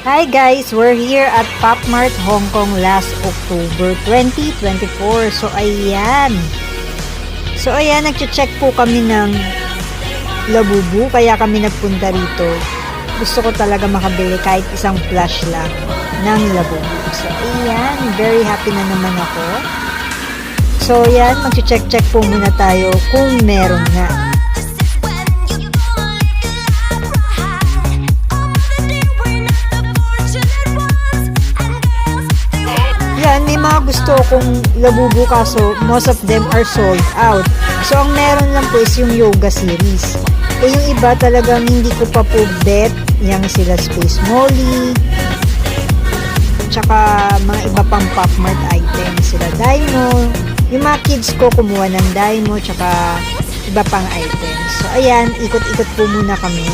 Hi guys, we're here at Pop Mart Hong Kong last October 2024. So ayan, nagche-check po kami ng Labubu, kaya kami nagpunta rito. Gusto ko talaga makabili kahit isang plush lang ng Labubu. So ayan, very happy na naman ako. So ayan, magche-check po muna tayo kung meron nga. Yan, may mga gusto kong Labubu kaso most of them are sold out. So, ang meron lang po is yung yoga series. Yung iba talagang hindi ko pa po bet. Yang sila Space Molly. Tsaka mga iba pang Pop Mart items. Sila Daimo. Yung mga kids ko kumuha ng Daimo. Tsaka iba pang items. So, ayan, ikot-ikot po muna kami.